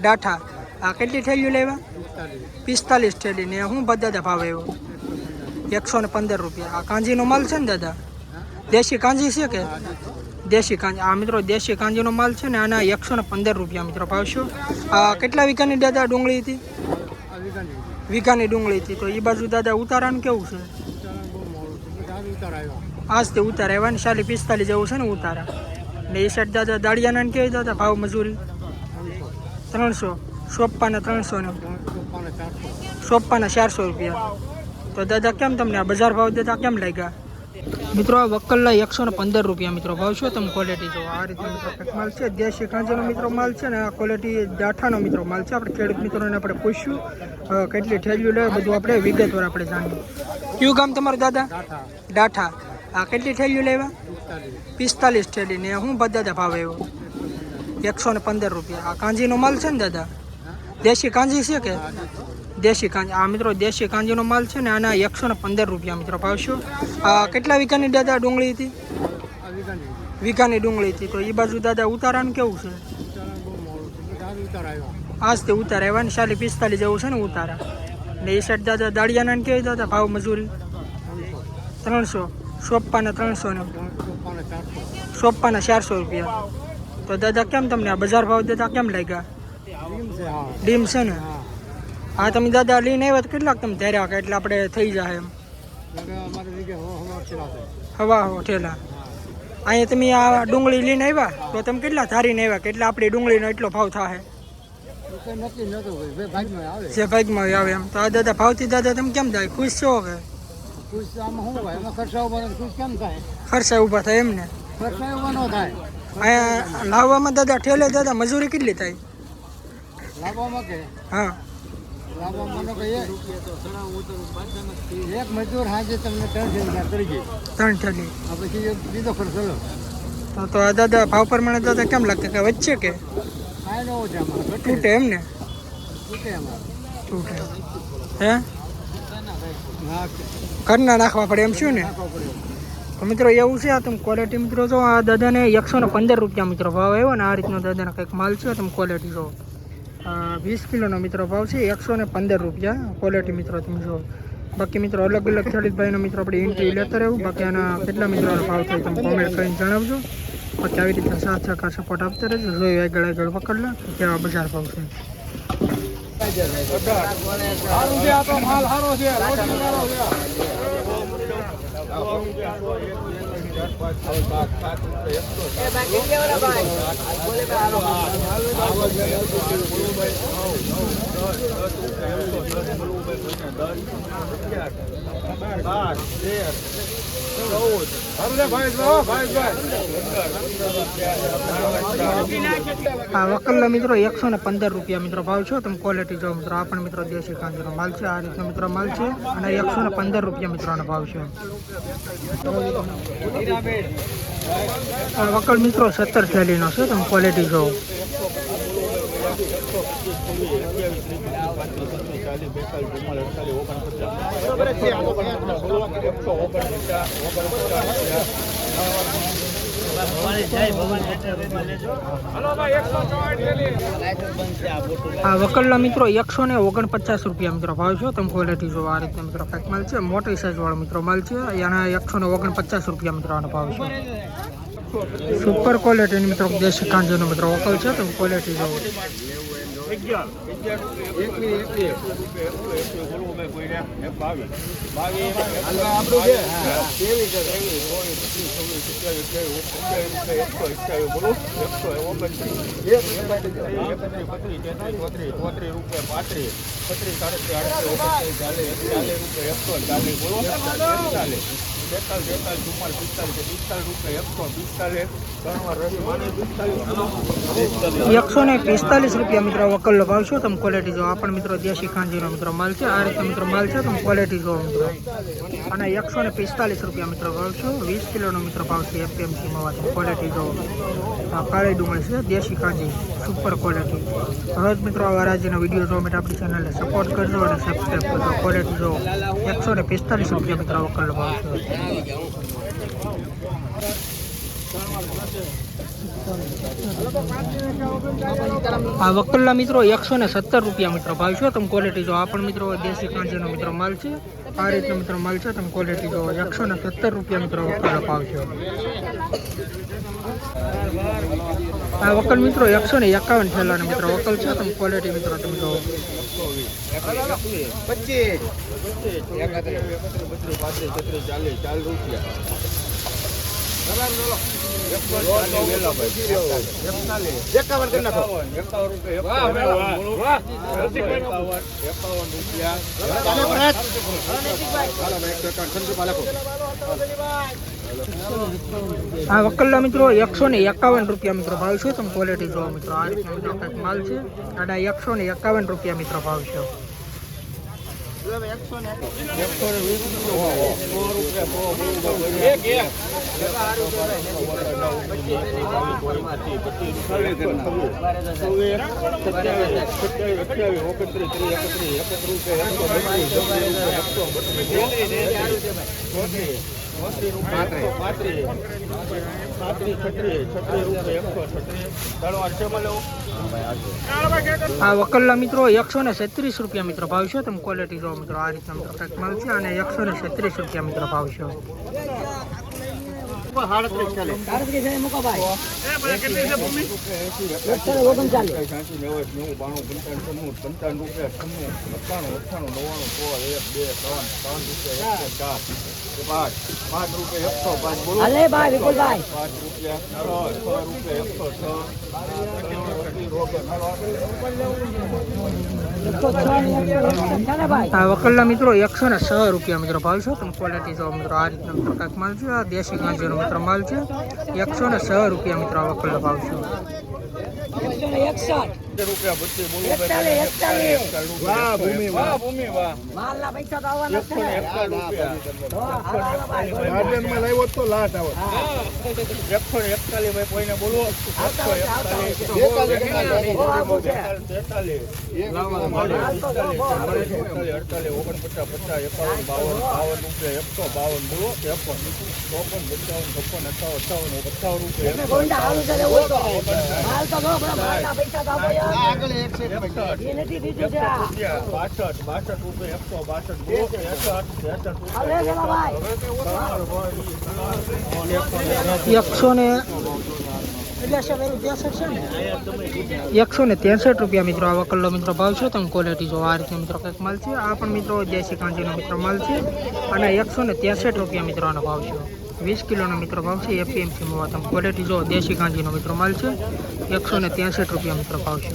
ડાઠા આ કેટલી થેલીઓ લેવા 45 થેલી ને શું બધા ભાવ આવ્યો 115 રૂપિયા આ કાંજીનો માલ છે ને દાદા દેશી કાંજી છે કે દેશી કાંજી આ મિત્રો દેશી કાંજીનો માલ છે ને આના 115 રૂપિયા મિત્રો ભાવશો આ કેટલા વીઘાની દાદા ડુંગળી હતી વીઘાની ડુંગળી હતી તો એ બાજુ દાદા ઉતારાનું કેવું છે આજથી ઉતારા આવ્યા ને 45 જેવું છે ને ઉતારા ને એ સાઈડ દાદા દાળિયાના ને કેવી દાદા ભાવ મજૂરી 300 સોપાના 300 ને સોપાના 400 રૂપિયા તો દાદા કેમ તમને આ બજાર ભાવ દાદા કેમ લાગ્યા મિત્રો આ વકલના 115 રૂપિયા મિત્રો ભાવ છો તમે ક્વોલિટી જો આ રીતે મિત્રો માલ છે દેશી કાંજીનો મિત્રો માલ છે ને આ ક્વોલિટી ડાઠાનો મિત્રો માલ છે આપણે ખેડૂત મિત્રોને આપણે પૂછ્યું કેટલી થેલીઓ લે બધું આપણે વિગતવાર આપણે જાણીએ કયું ગામ તમારું દાદા ડાઠા આ કેટલી થેલીઓ લેવા 45 થેલી ને શું બધા ભાવ આવ્યો 115 રૂપિયા આ કાંજીનો માલ છે ને દાદા દેશી કાંજી છે કે દેશી કાંજી આ મિત્રો દેશી કાંજીનો માલ છે ને આના 115 રૂપિયા મિત્રો ભાવશો આ કેટલા વીઘાની દાદા ડુંગળી હતી વીઘાની ડુંગળી હતી તો એ બાજુ દાદા ઉતારાનું કેવું છે આજથી ઉતારા આવ્યા ને 45 જેવું છે ને ઉતારા ને એ સાઈડ દાદા દાળિયાના ને કેવી દાદા ભાવ મજૂરી 300 સોપાના 300 ને સોપાના 400 રૂપિયા તો દાદા કેમ તમને આ બજાર ભાવ દાદા કેમ લાગ્યા ડીમ છે ને હા તમે દાદા લઈને આવ્યા તો કેટલાક તમે ધર્યા કે એટલે આપણે થઈ જાય એમ હવા ઠેલા અહીંયા તમે આ ડુંગળી લઈને આવ્યા તો તમે કેટલા ધારીને આવ્યા કે એટલે આપણી ડુંગળીનો એટલો ભાવ થાય જે ભાગમાં આવે એમ તો આ દાદા ભાવથી દાદા તમે કેમ થાય ખુશ છો કે ખર્ચા ઊભા થાય એમને અહીંયા લાવવામાં દાદા ઠેલે દાદા મજૂરી કેટલી થાય હા એક મજૂર હાજે તમને 3 કરી ગઈ 3 થેલી પછી બીજો ખર્ચો તો આ દાદા ભાવ પ્રમાણે દાદા કેમ લાગતા કે વચ્ચે કે તૂટે એમ ને તૂટે હે ઘરના નાખવા પડે એમ શું ને તો મિત્રો એવું છે આ તમે ક્વોલિટી મિત્રો જો આ દાદાને 115 રૂપિયા મિત્રો ભાવ આવ્યો ને આ રીતનો દાદાને કંઈક માલ છે તમે ક્વોલિટી જો 20 કિલોનો મિત્રો ભાવ છે 115 રૂપિયા ક્વોલિટી મિત્રો તમે જો બાકી મિત્રો અલગ અલગ ખેડૂતભાઈનો મિત્રો આપણે ઇન્ટરવ્યુ લેતા રહેવું બાકી આના કેટલા મિત્રોનો ભાવ થાય તમે કોમેન્ટ કરીને જણાવજો બાકી આવી રીતે સાથ સહકાર સપોર્ટ આપતા રહેજો જોઈ આગળ પકડ લે કેવા બજાર ભાવ છે આ વકલના મિત્રો 115 રૂપિયા મિત્રો ભાવ છો તમે ક્વોલિટી જો મિત્રો આ પણ મિત્રો દેશી કાંજીનો માલ છે આ રીતનો મિત્રો માલ છે અને 115 રૂપિયા મિત્રોનો ભાવ છે આ વકલ મિત્રો 17 થેલીનો છે તમે ક્વોલિટી જો આ વકલના મિત્રો 149 રૂપિયા મિત્રો ભાવ છે તમે ક્વોલિટી જો આ રીતે મિત્રો પેક માલ છે મોટી સાઈઝ વાળો મિત્રો માલ છે એના 149 રૂપિયા મિત્રો આનો ભાવ છે સુપર ક્વોલિટીની મિત્રો દેશી કાંજીનો મિત્રો વકલ છે તમે ક્વોલિટી જો ₹145 રૂપિયા મિત્રો વકલનો ભાવ છો તમે ક્વોલિટી જો આ પણ મિત્રો દેશી કાંજીનો મિત્રો માલ છે આ રીતે મિત્રો માલ છે તમે ક્વોલિટી જો મિત્રો અને 145 રૂપિયા મિત્રો ભાવ છો 20 કિલોનો મિત્રો ભાવ છે એપીએમસી માં ક્વોલિટી જો આ કાળી ડુંગળી છે દેશી કાંજી સુપર ક્વોલિટી હવે મિત્રો આ રાજ્યનો વિડીયો જોવા માટે આપણી ચેનલને સપોર્ટ કરજો અને સબસ્ક્રાઈબ કરજો ક્વોલિટી જો 145 રૂપિયા મિત્રો વકલનો ભાવ છે આ વકલ્લા મિત્રો 117 રૂપિયા મિત્રો ભાવ છે. તમે ક્વોલિટી જો આ પણ મિત્રો દેશી કાંજીનો મિત્રો માલ છે. આ રીતનો મિત્રો માલ છે. તમે ક્વોલિટી જો 117 રૂપિયા મિત્રો વકલ્લા ભાવ છે. આ વકલ મિત્રો 151 થેલાનો મિત્રો વકલ છે. તમે ક્વોલિટી મિત્રો તમે જો 51 આ વકલ્લા મિત્રો 151 રૂપિયા મિત્રો ભાવ છે. તમે ક્વોલિટી જો મિત્રો આ રીતનો મિત્રો કંઈક માલ છે. આડા 151 રૂપિયા મિત્રો ભાવ છે. આ વકલ્લા મિત્રો 136 રૂપિયા મિત્રો ભાવ છે. તમે ક્વોલિટી જો મિત્રો આ રીતના મિત્રો કંઈક માલ છે. અને 136 રૂપિયા મિત્રો ભાવ છે. આ વકલ્લા મિત્રો 106 રૂપિયા મિત્રો ભાવ છે. તમે ક્વોલિટી જો મિત્રો આ રીતના મિત્રો કંઈક માલ છે. આ દેશી કાંજીનો મિત્રો માલ છે. 106 રૂપિયા મિત્રો આ વકલ્લા ભાવ છે. ₹163 મિત્રો આ વકલ્લો મિત્રો ભાવ છે. તમે ક્વોલિટી જો આ રીતે મિત્રો કંઈક માલ છે. આ પણ મિત્રો દેશી કાંજીનો મિત્રો માલ છે. અને 163 રૂપિયા મિત્રો આનો ભાવ છે. 20 કિલોનો મિત્રો ભાવ છે. એપીએમસી માં તમે ક્વોલિટી જો દેશી કાંજીનો મિત્રો માલ છે. 163 રૂપિયા મિત્રો ભાવ છે.